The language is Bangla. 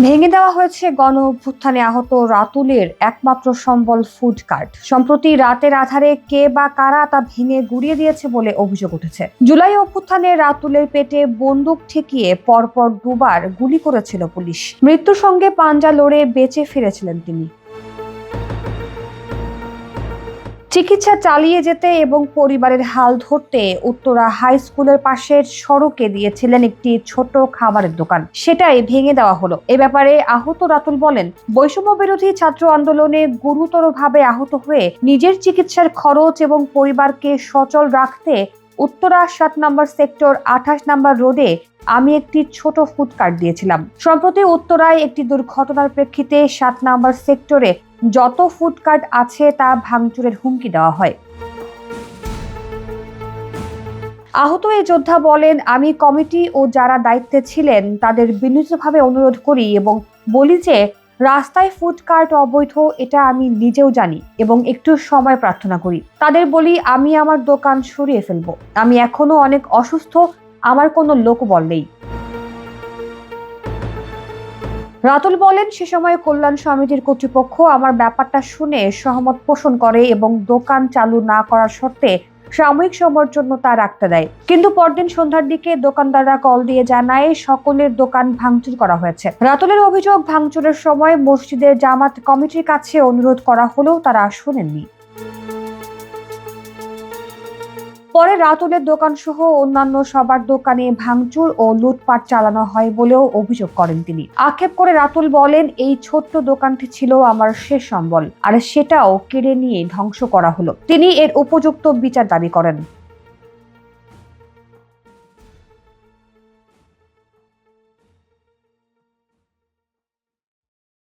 ভেঙে দেওয়া হয়েছে গণ অভ্যুত্থানে আহত রাতুলের একমাত্র সম্বল ফুড কার্ট। সম্প্রতি রাতের আধারে কে বা কারা তা ভেঙে গুড়িয়ে দিয়েছে বলে অভিযোগ উঠেছে। জুলাই অভ্যুত্থানে রাতুলের পেটে বন্দুক ঠেকিয়ে পরপর দুবার গুলি করেছিল পুলিশ। মৃত্যুর সঙ্গে পাঞ্জা লড়ে বেঁচে ফিরেছিলেন তিনি। চিকিৎসা চালিয়ে যেতে এবং পরিবারের হাল ধরতে উত্তরা হাই স্কুলের পাশের সড়কে দিয়েছিলেন একটি ছোট খাবারের দোকান। সেটাই ভেঙে দেওয়া হলো। এ ব্যাপারে আহত রাতুল বলেন, বৈষম্য বিরোধী ছাত্র আন্দোলনে গুরুতরভাবে আহত হয়ে নিজের চিকিৎসার খরচ এবং পরিবারকে সচল রাখতে উত্তরা 7 নম্বর সেক্টর 28 নম্বর রোডে আমি একটি ছোট ফুড কার্ট দিয়েছিলাম। সম্প্রতি উত্তরায় একটি দুর্ঘটনার প্রেক্ষিতে 7 নম্বর সেক্টরে যত ফুড কার্ট আছে তা ভাঙচুরের হুমকি দেওয়া হয়। আহত এই যোদ্ধা বলেন, আমি কমিটি ও যারা দায়িত্বে ছিলেন তাদের বিনীতভাবে অনুরোধ করি এবং বলি যে রাস্তায় ফুড কার্ট অবৈধ, এটা আমি নিজেও জানি এবং একটু সময় প্রার্থনা করি। তাদের বলি আমি আমার দোকান সরিয়ে ফেলবো। আমি এখনো অনেক অসুস্থ, আমার কোনো লোকবল নেই। রাতুল বলেন, সে সময় কল্যাণ সমিতির কর্তৃপক্ষ আমার ব্যাপারটা শুনে সহমত পোষণ করে এবং দোকান চালু না করার শর্তে সাময়িক সময়ের জন্য তা রাখতে দেয়। কিন্তু পরদিন সন্ধ্যার দিকে দোকানদাররা কল দিয়ে জানায় সকলের দোকান ভাঙচুর করা হয়েছে। রাতুলের অভিযোগ, ভাঙচুরের সময় মসজিদের জামাত কমিটির কাছে অনুরোধ করা হলেও তারা শোনেননি। পরে রাতুলের দোকান সহ অন্যান্য সবার দোকানে ভাঙচুর ও লুটপাট চালানো হয় বলেও অভিযোগ করেন তিনি। আক্ষেপ করে রাতুল বলেন, এই ছোট্ট দোকানটি ছিল আমার শেষ সম্বল, আর সেটাও কেড়ে নিয়ে ধ্বংস করা হলো। তিনি এর উপযুক্ত বিচার দাবি করেন।